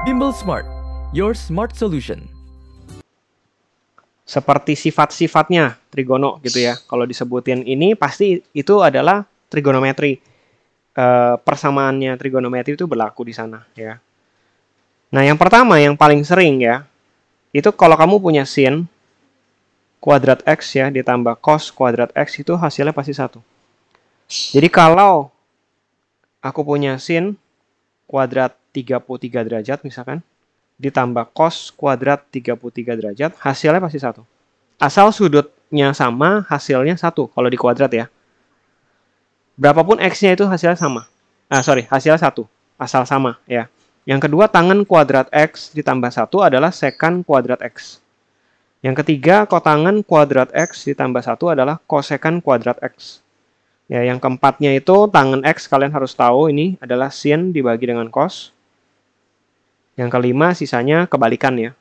Bimbel Smart, your smart solution. Seperti sifat-sifatnya trigono gitu ya. Kalau disebutin ini pasti itu adalah trigonometri. Persamaannya trigonometri itu berlaku di sana ya. Nah, yang pertama yang paling sering ya, itu kalau kamu punya sin kuadrat X ya ditambah cos kuadrat X itu hasilnya pasti 1. Jadi kalau aku punya sin kuadrat 33 derajat misalkan, ditambah cos kuadrat 33 derajat, hasilnya pasti 1. Asal sudutnya sama, hasilnya 1 kalau di kuadrat ya. Berapapun X-nya itu hasilnya sama. Hasilnya 1. Asal sama ya. Yang kedua, tangen kuadrat X ditambah 1 adalah sekan kuadrat X. Yang ketiga, kotangen kuadrat X ditambah 1 adalah kosekan kuadrat X. Ya, yang keempatnya itu tangen X, kalian harus tahu ini adalah sin dibagi dengan cos. Yang kelima, sisanya kebalikan ya.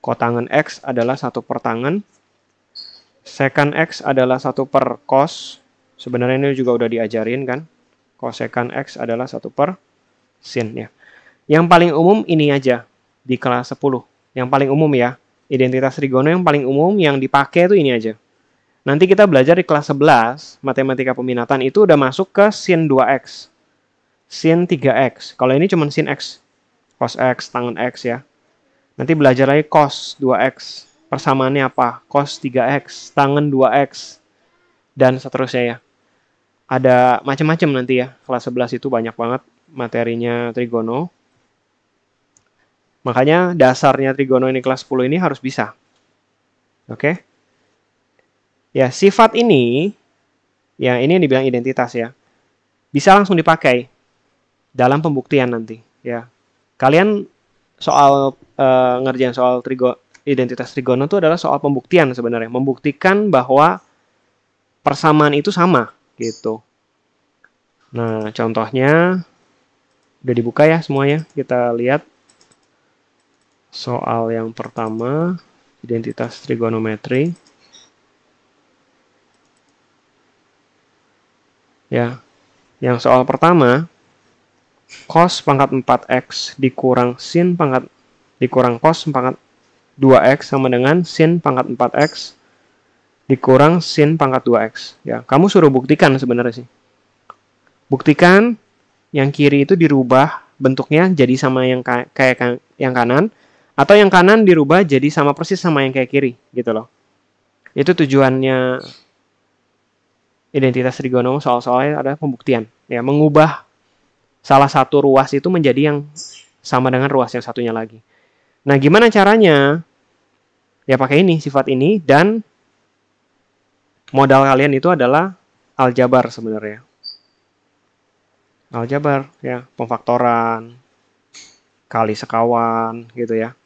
Kotangen X adalah 1 per tangen. Sekan X adalah 1 per cos. Sebenarnya ini juga udah diajarin kan. Kosekan X adalah 1 per sin ya. Yang paling umum ini aja di kelas 10. Yang paling umum ya. Identitas trigono yang paling umum yang dipakai itu ini aja. Nanti kita belajar di kelas 11, matematika peminatan itu udah masuk ke sin 2X. Sin 3X. Kalau ini cuma sin X. Cos X, tangen X ya. Nanti belajar lagi cos 2X. Persamaannya apa? Cos 3X, tangen 2X. Dan seterusnya ya. Ada macam-macam nanti ya. Kelas 11 itu banyak banget materinya trigono. Makanya dasarnya trigono ini kelas 10 ini harus bisa. Oke? Ya, sifat ini, ya ini yang dibilang identitas ya. Bisa langsung dipakai dalam pembuktian nanti ya. Kalian soal ngerjain soal identitas trigono itu adalah soal pembuktian sebenarnya. Membuktikan bahwa persamaan itu sama gitu. Nah, contohnya udah dibuka ya semuanya. Kita lihat soal yang pertama, identitas trigonometri. Ya, yang soal pertama, cos pangkat 4x dikurang sin pangkat dikurang cos pangkat 2x sama dengan sin pangkat 4x dikurang sin pangkat 2x. Ya, kamu suruh buktikan sebenarnya sih. Buktikan yang kiri itu dirubah bentuknya jadi sama yang kayak yang kanan, atau yang kanan dirubah jadi sama persis sama yang kayak kiri gitu loh. Itu tujuannya identitas trigono soal-soalnya adalah pembuktian. Ya, mengubah salah satu ruas itu menjadi yang sama dengan ruas yang satunya lagi. Nah, gimana caranya? Ya pakai ini, sifat ini, dan modal kalian itu adalah aljabar sebenarnya. Aljabar, ya, pemfaktoran, kali sekawan, gitu ya.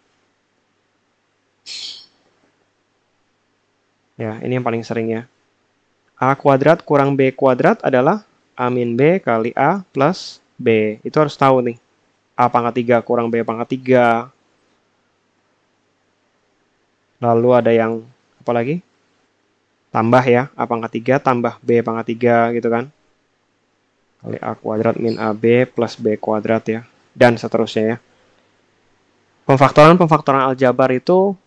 Ya, ini yang paling sering ya. A kuadrat kurang B kuadrat adalah A min B kali A plus B. Itu harus tahu nih. A pangkat 3 kurang B pangkat 3. Lalu ada yang apa lagi? Tambah ya, A pangkat 3 tambah B pangkat 3 gitu kan. Kali A kuadrat min AB plus B kuadrat ya. Dan seterusnya ya. Pemfaktoran aljabar itu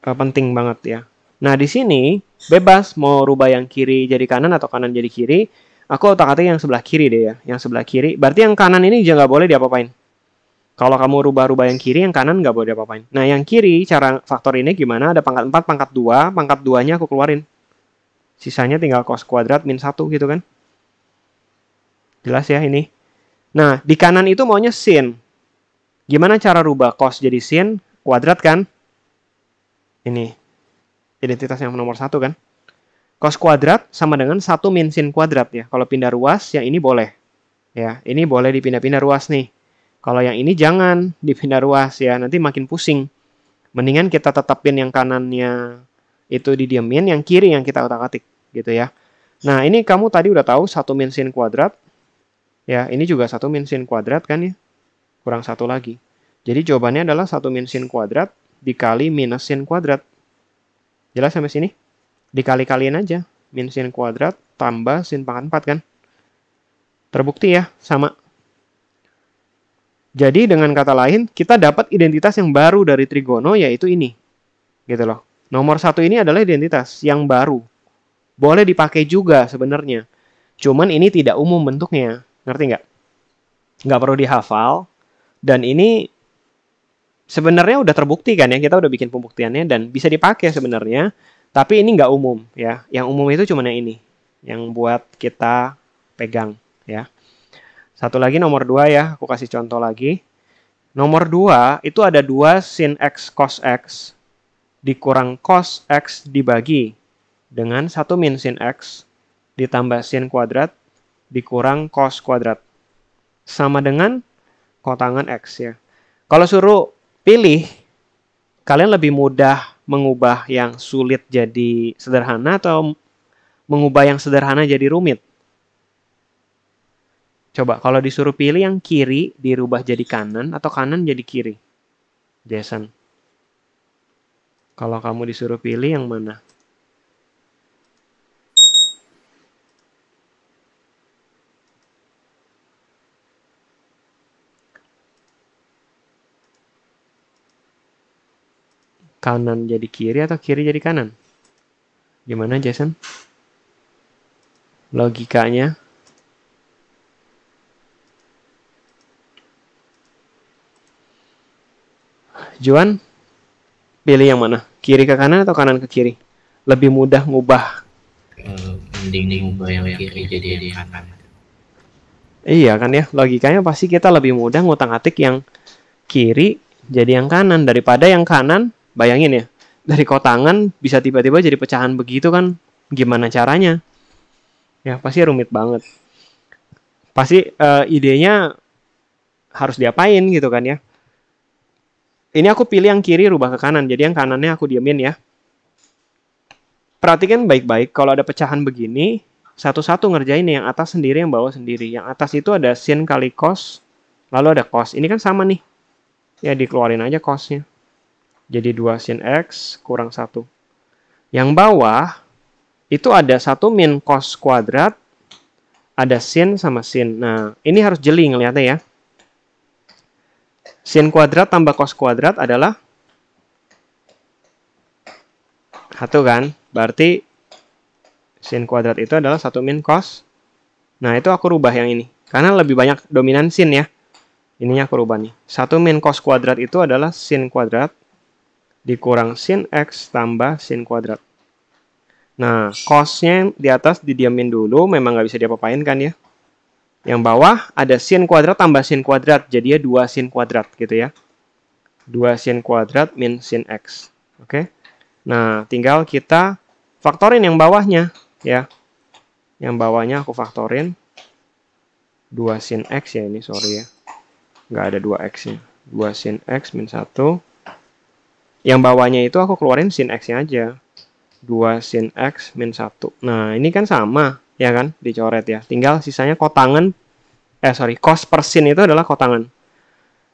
penting banget ya. Nah, di sini bebas mau rubah yang kiri jadi kanan atau kanan jadi kiri. Aku otak-atik yang sebelah kiri deh ya. Yang sebelah kiri. Berarti yang kanan ini juga nggak boleh diapa-apain. Kalau kamu rubah-rubah yang kiri, yang kanan nggak boleh diapa-apain. Nah, yang kiri, cara faktor ini gimana? Ada pangkat 4, pangkat 2. Pangkat 2-nya aku keluarin. Sisanya tinggal cos kuadrat min 1 gitu kan. Jelas ya ini. Nah, di kanan itu maunya sin. Gimana cara rubah cos jadi sin? Kuadrat kan? Ini. Identitas yang nomor 1 kan? Cos kuadrat sama dengan 1 min sin kuadrat ya. Kalau pindah ruas, yang ini boleh. Ya, ini boleh dipindah-pindah ruas nih. Kalau yang ini jangan dipindah ruas ya, nanti makin pusing. Mendingan kita tetapin yang kanannya itu didiemin, yang kiri yang kita otak-atik gitu ya. Nah, ini kamu tadi udah tahu 1 min sin kuadrat. Ya, ini juga 1 min sin kuadrat kan ya. Kurang 1 lagi. Jadi jawabannya adalah 1 min sin kuadrat dikali minus sin kuadrat. Jelas sampai sini? Dikali-kaliin aja. Min sin kuadrat tambah sin pangkat 4 kan. Terbukti ya, sama. Jadi dengan kata lain, kita dapat identitas yang baru dari trigono, yaitu ini. Gitu loh. Nomor 1 ini adalah identitas yang baru. Boleh dipakai juga sebenarnya. Cuman ini tidak umum bentuknya. Ngerti nggak? Nggak perlu dihafal. Dan ini sebenarnya udah terbukti kan ya. Kita udah bikin pembuktiannya dan bisa dipakai sebenarnya. Tapi ini nggak umum ya. Yang umum itu cuma yang ini. Yang buat kita pegang ya. Satu lagi nomor 2 ya. Aku kasih contoh lagi. Nomor 2 itu ada 2 sin X cos X dikurang cos X dibagi dengan 1 min sin X ditambah sin kuadrat dikurang cos kuadrat. Sama dengan kotangan X ya. Kalau suruh pilih, kalian lebih mudah mengubah yang sulit jadi sederhana atau mengubah yang sederhana jadi rumit? Coba kalau disuruh pilih yang kiri dirubah jadi kanan atau kanan jadi kiri? Jason. Kalau kamu disuruh pilih yang mana? Kanan jadi kiri atau kiri jadi kanan? Gimana Jason? Logikanya? Juan, pilih yang mana? Kiri ke kanan atau kanan ke kiri? Lebih mudah ngubah. Mending ngubah yang kiri jadi yang kanan. Iya kan ya, logikanya pasti kita lebih mudah ngutang-atik yang kiri jadi yang kanan daripada yang kanan. Bayangin ya, dari kotangan bisa tiba-tiba jadi pecahan begitu kan? Gimana caranya? Ya pasti rumit banget. Pasti idenya harus diapain gitu kan ya? Ini aku pilih yang kiri rubah ke kanan, jadi yang kanannya aku diamin ya. Perhatikan baik-baik, kalau ada pecahan begini, satu-satu ngerjain yang atas sendiri, yang bawah sendiri. Yang atas itu ada sin kali cos, lalu ada cos. Ini kan sama nih. Ya dikeluarin aja cosnya. Jadi 2 sin X kurang 1. Yang bawah, itu ada 1 min cos kuadrat, ada sin sama sin. Nah, ini harus jeli ngeliatnya ya. Sin kuadrat tambah cos kuadrat adalah 1 kan? Berarti sin kuadrat itu adalah 1 min cos. Nah, itu aku rubah yang ini. Karena lebih banyak dominan sin ya. Ininya aku rubah nih. 1 min cos kuadrat itu adalah sin kuadrat dikurang sin X tambah sin kuadrat. Nah, cosnya di atas didiamin dulu. Memang nggak bisa diapa-apain kan ya. Yang bawah ada sin kuadrat tambah sin kuadrat. Jadinya 2 sin kuadrat gitu ya. 2 sin kuadrat min sin X. Oke. Nah, tinggal kita faktorin yang bawahnya ya. Yang bawahnya aku faktorin 2 sin X ya ini, sorry ya. Nggak ada 2X-nya. 2 sin X min 1. Yang bawahnya itu aku keluarin sin X-nya aja. 2 sin X min 1. Nah, ini kan sama ya kan, dicoret ya. Tinggal sisanya kotangan, cos per sin itu adalah kotangan.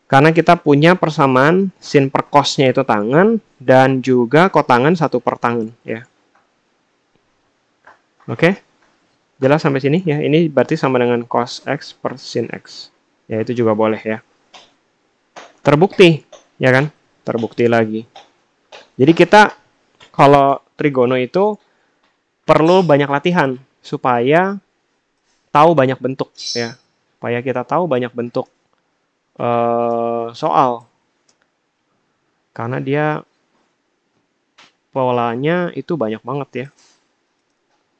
Karena kita punya persamaan sin per cosnya itu tangan, dan juga kotangan 1 per tangan ya. Oke? Jelas sampai sini ya. Ini berarti sama dengan cos X per sin X. Ya, itu juga boleh ya. Terbukti, ya kan? Terbukti lagi. Jadi kita, kalau trigono itu, perlu banyak latihan supaya tahu banyak bentuk ya, supaya kita tahu banyak bentuk soal, karena dia polanya itu banyak banget ya,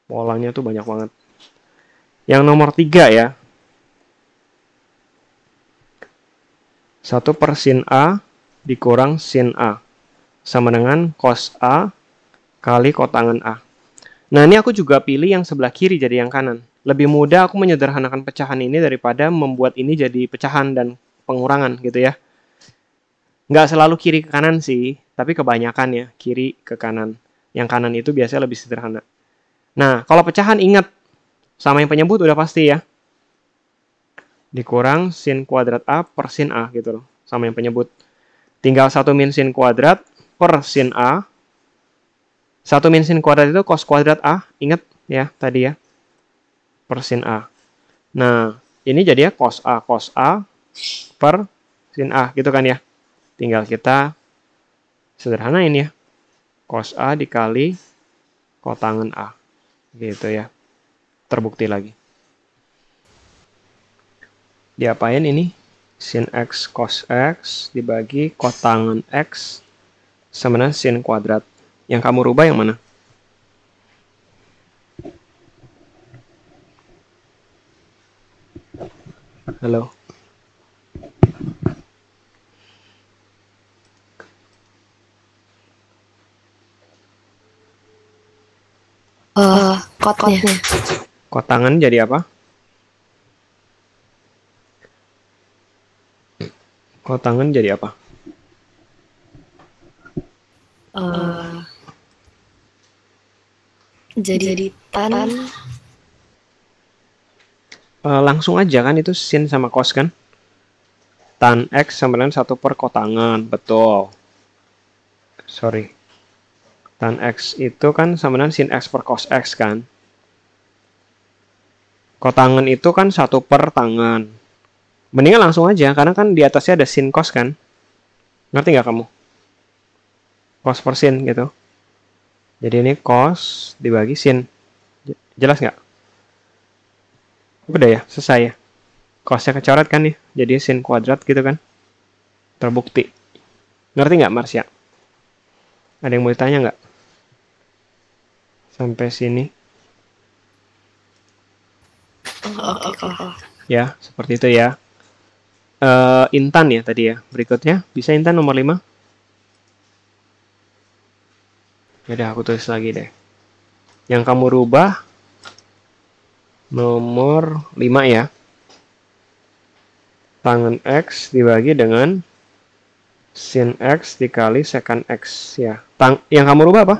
polanya tuh banyak banget. Yang nomor 3 ya, 1 per sin A dikurang sin A sama dengan cos A kali kotangan A. Nah, ini aku juga pilih yang sebelah kiri jadi yang kanan. Lebih mudah aku menyederhanakan pecahan ini daripada membuat ini jadi pecahan dan pengurangan gitu ya. Nggak selalu kiri ke kanan sih, tapi kebanyakan ya kiri ke kanan. Yang kanan itu biasanya lebih sederhana. Nah, kalau pecahan ingat, sama yang penyebut udah pasti ya. Dikurang sin kuadrat A per sin A gitu loh. Sama yang penyebut. Tinggal 1 min sin kuadrat per sin A. 1 min sin kuadrat itu cos kuadrat A, ingat ya tadi ya, per sin A. Nah, ini jadi ya cos A per sin A gitu kan ya. Tinggal kita sederhanain ya. Cos A dikali kotangen A. Gitu ya. Terbukti lagi. Diapain ini? Sin X cos X dibagi kotangen X sama dengan sin kuadrat. Yang kamu rubah yang mana? Halo. Kotnya. Kotangen jadi apa? Kotangen jadi apa? Jadi tan. Langsung aja kan itu sin sama cos kan? Tan X sama dengan 1 per kotangen. Betul. Sorry. Tan X itu kan sama dengan sin X per cos X kan? Kotangen itu kan 1 per tangan. Mendingan langsung aja, karena kan di atasnya ada sin cos kan? Ngerti nggak kamu? Cos per sin gitu. Jadi ini cos dibagi sin. Jelas nggak? Udah ya, selesai ya. Cosnya kecoret kan nih, jadi sin kuadrat gitu kan. Terbukti. Ngerti nggak Marsya? Ada yang mau ditanya nggak? Sampai sini. Ya, seperti itu ya. Intan ya tadi ya. Berikutnya, bisa Intan nomor 5? Yaudah, aku tulis lagi deh. Yang kamu rubah nomor 5 ya. Tangen X dibagi dengan sin X dikali secant X ya. Yang kamu rubah apa?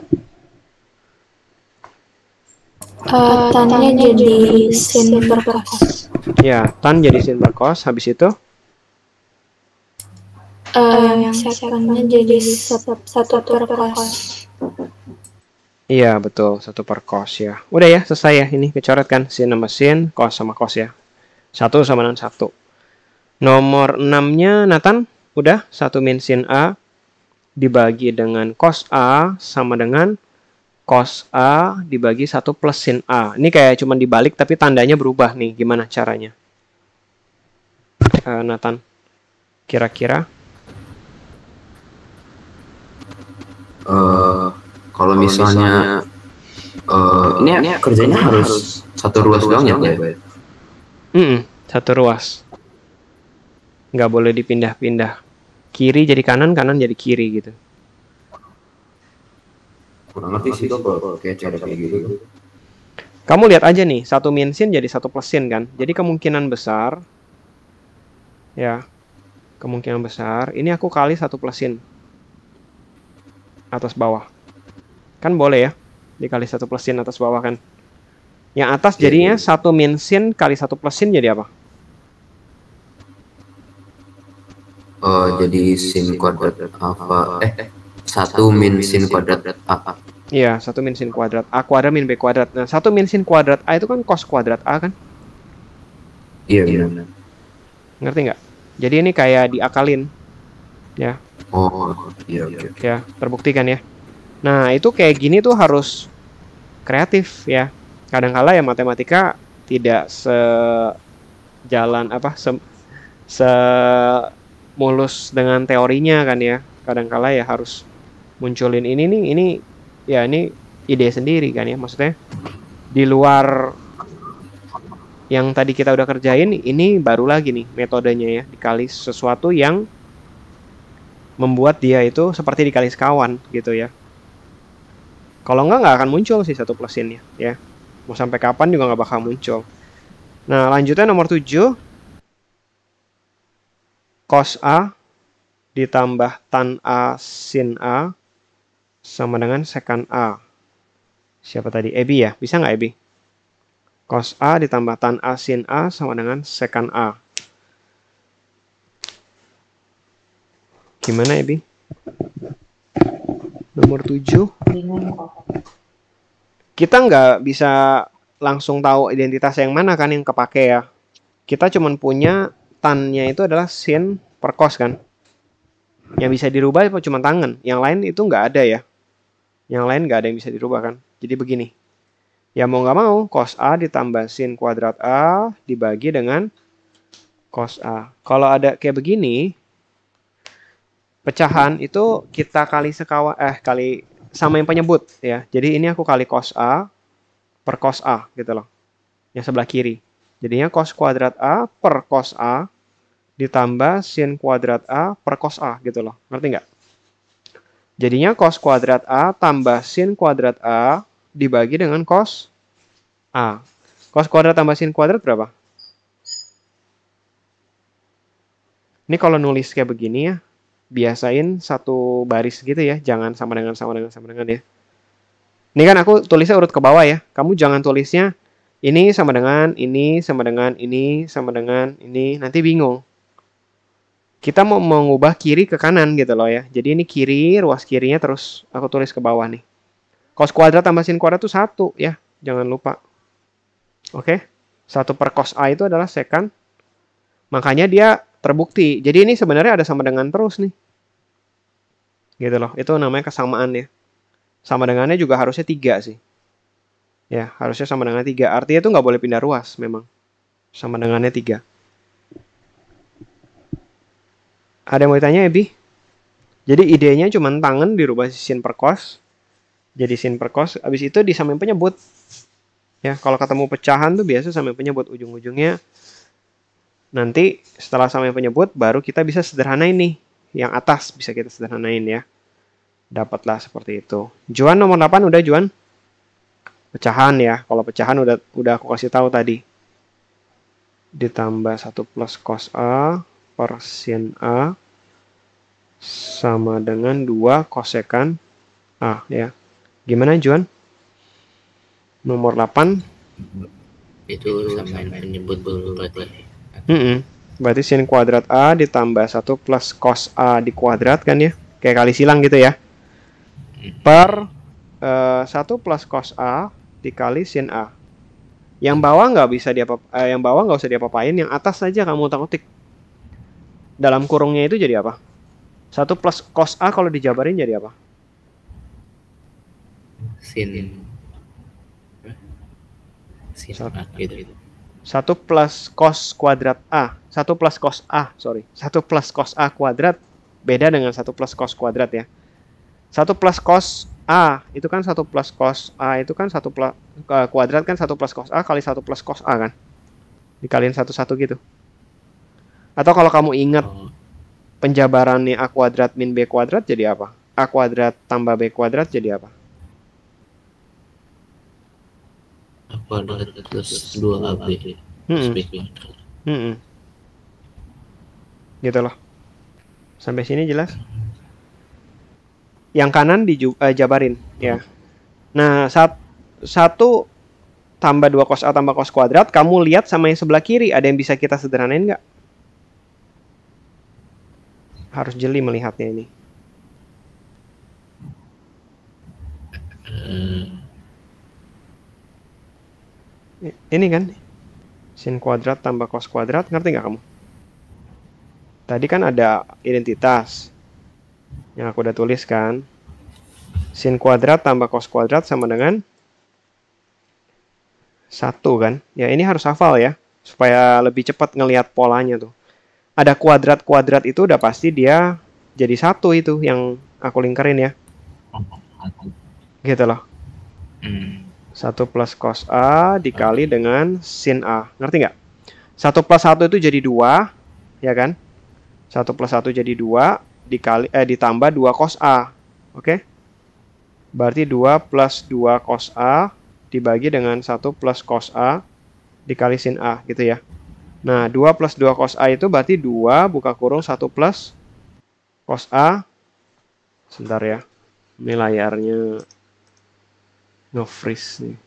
Tannya jadi sin per cos. Ya, tan jadi sin per cos. Habis itu? Yang secantnya jadi 1 per cos. Iya, betul. 1 per cos ya. Udah ya, selesai ya. Ini kecoret kan. Sin sama sin, cos sama cos ya. 1 sama dengan 1. Nomor 6-nya, Nathan. Udah, 1 min sin A dibagi dengan cos A sama dengan cos A dibagi 1 plus sin A. Ini kayak cuma dibalik tapi tandanya berubah nih. Gimana caranya? Nathan, kira-kira? Kalau misalnya ini kerjanya harus satu ruas doang ya, Pak? Satu ruas. Nggak boleh dipindah-pindah. Kiri jadi kanan, kanan jadi kiri gitu. Kurang ngerti sih kalau kayak cara kayak gitu. Kamu lihat aja nih, 1 min sin jadi 1 plus sin kan. Jadi kemungkinan besar, ya, kemungkinan besar, ini aku kali 1 plus sin. Atas bawah. Kan boleh ya, dikali 1 plus sin atas bawah kan. Yang atas jadinya 1 min sin kali 1 plus sin jadi apa? Jadi sin kuadrat apa? 1 min sin kuadrat A. Iya, 1 min sin kuadrat A kuadrat min B kuadrat. Nah, 1 min sin kuadrat A itu kan cos kuadrat A kan? Iya, benar. Ngerti nggak? Jadi ini kayak diakalin. Ya. Oh, iya, oke. Ya, terbuktikan ya. Nah, itu kayak gini tuh harus kreatif ya. Kadang-kala ya matematika tidak sejalan mulus dengan teorinya kan ya. Kadang-kala ya harus munculin ini ide sendiri kan ya. Maksudnya di luar yang tadi kita udah kerjain, ini baru lagi nih metodenya ya, dikali sesuatu yang membuat dia itu seperti dikali sekawan gitu ya. Kalau nggak akan muncul sih 1 plus sin-nya ya. Mau sampai kapan juga nggak bakal muncul. Nah, lanjutnya nomor 7. Cos A ditambah tan A sin A sama dengan secant A. Siapa tadi? Ebi ya? Bisa nggak Ebi? Cos A ditambah tan A sin A sama dengan secant A. Gimana Ebi? Nomor 7. Kita nggak bisa langsung tahu identitas yang mana kan yang kepake ya. Kita cuma punya tan-nya itu adalah sin per cos kan. Yang bisa dirubah cuma tangan. Yang lain itu nggak ada ya. Yang lain nggak ada yang bisa dirubah kan. Jadi begini. Ya mau nggak mau, cos A ditambah sin kuadrat A dibagi dengan cos A. Kalau ada kayak begini, pecahan itu kita kali kali sama yang penyebut ya. Jadi ini aku kali cos A per cos A gitu loh. Yang sebelah kiri. Jadinya cos kuadrat A per cos A ditambah sin kuadrat A per cos A gitu loh. Ngerti nggak? Jadinya cos kuadrat A tambah sin kuadrat A dibagi dengan cos A. Cos kuadrat tambah sin kuadrat berapa? Ini kalau nulis kayak begini ya, biasain satu baris gitu ya, jangan sama dengan ya. Ini kan aku tulisnya urut ke bawah ya. Kamu jangan tulisnya ini sama dengan ini sama dengan ini sama dengan ini, nanti bingung. Kita mau mengubah kiri ke kanan gitu loh ya. Jadi ini kiri, ruas kirinya terus aku tulis ke bawah nih. Cos kuadrat tambah sin kuadrat itu 1 ya, jangan lupa. Oke, 1 per cos A itu adalah secant. Makanya dia terbukti. Jadi ini sebenarnya ada sama dengan terus nih. Gitu loh, itu namanya kesamaan ya. Sama dengannya juga harusnya 3 sih. Ya, harusnya sama dengan 3. Artinya itu nggak boleh pindah ruas memang. Sama dengannya 3. Ada yang mau ditanya ya, Bi? Jadi idenya cuma tangan dirubah sin per cos. Jadi sin per cos. Habis itu disamain penyebut. Ya, kalau ketemu pecahan tuh biasa samain penyebut. Ujung-ujungnya nanti setelah samain penyebut baru kita bisa sederhanain nih. Yang atas bisa kita sederhanain ya. Dapatlah seperti itu. Juan nomor 8 udah Juan? Pecahan ya. Kalau pecahan udah aku kasih tahu tadi. Ditambah 1 plus cos A per sin A sama dengan 2 kosekan A ya. Gimana Juan? Nomor 8. Itu samain penyebut dulu berarti. Berarti sin kuadrat A ditambah 1 plus cos A dikuadrat kan ya. Kayak kali silang gitu ya. Per 1 plus cos A dikali sin A. Yang bawah nggak usah diapa-apain, yang atas saja kamu utak-utik. Dalam kurungnya itu jadi apa? 1 plus cos A kalau dijabarin jadi apa? Sin A gitu. 1 plus cos kuadrat A. 1 plus cos A, sorry. 1 plus cos A kuadrat beda dengan 1 plus cos kuadrat ya. 1 plus cos A itu kan 1 plus cos A itu kan 1 plus kuadrat kan 1 plus cos A kali 1 plus cos A kan. Dikaliin satu-satu gitu. Atau kalau kamu ingat penjabarannya A kuadrat min B kuadrat jadi apa? A kuadrat tambah B kuadrat jadi apa? A kuadrat plus 2AB plus B kuadrat. Gitu loh. Sampai sini jelas? Yang kanan dijabarin ya. Nah, 1 tambah 2 cos A tambah cos kuadrat, kamu lihat sama yang sebelah kiri, ada yang bisa kita sederhanain nggak? Harus jeli melihatnya ini. Ini kan sin kuadrat tambah cos kuadrat, ngerti nggak kamu? Tadi kan ada identitas yang aku udah tulis kan. Sin kuadrat tambah cos kuadrat sama dengan 1 kan. Ya ini harus hafal ya, supaya lebih cepat ngelihat polanya tuh. Ada kuadrat-kuadrat itu udah pasti dia jadi 1 itu yang aku lingkarin ya. Gitu loh. 1 plus cos A dikali dengan sin A. Ngerti nggak? 1 plus 1 itu jadi 2. Ya kan? 1 plus 1 jadi 2. Ditambah 2 cos A. Oke? Berarti 2 plus 2 cos A dibagi dengan 1 plus cos A dikali sin A. Gitu ya. Nah, 2 plus 2 cos A itu berarti 2 buka kurung 1 plus cos A. Sebentar ya. Ini layarnya nge-freeze nih.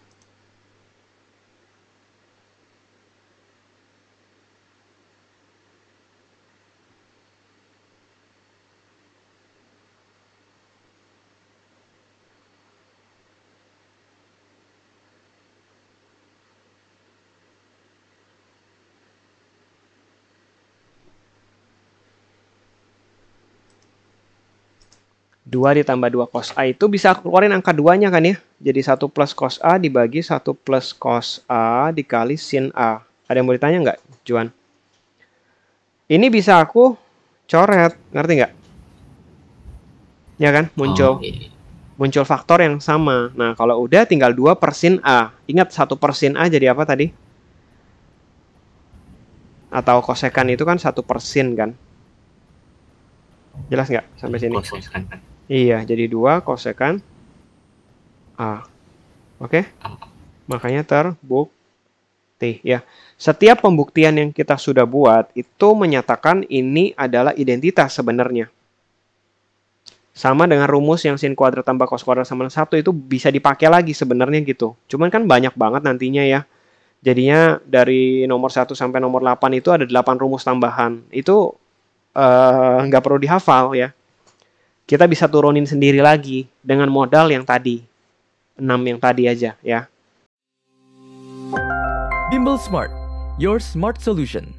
2 ditambah 2 cos A itu bisa keluarin angka 2-nya kan ya. Jadi 1 plus cos A dibagi 1 plus cos A dikali sin A. Ada yang mau ditanya nggak, Juan? Ini bisa aku coret, ngerti nggak? Ya kan, muncul. Muncul faktor yang sama. Nah, kalau udah tinggal 2 per sin A. Ingat 1 per sin A jadi apa tadi? Atau kosekan itu kan 1 per sin kan? Jelas nggak sampai sini? Kosekan. Iya, jadi 2 kosekan A. Oke? Makanya terbukti ya. Setiap pembuktian yang kita sudah buat itu menyatakan ini adalah identitas sebenarnya. Sama dengan rumus yang sin kuadrat tambah cos kuadrat sama 1 itu bisa dipakai lagi sebenarnya gitu. Cuman kan banyak banget nantinya ya. Jadinya dari nomor 1 sampai nomor 8 itu ada 8 rumus tambahan. Itu nggak perlu dihafal ya. Kita bisa turunin sendiri lagi dengan modal yang tadi. 6 yang tadi aja ya. Bimbel Smart, your smart solution.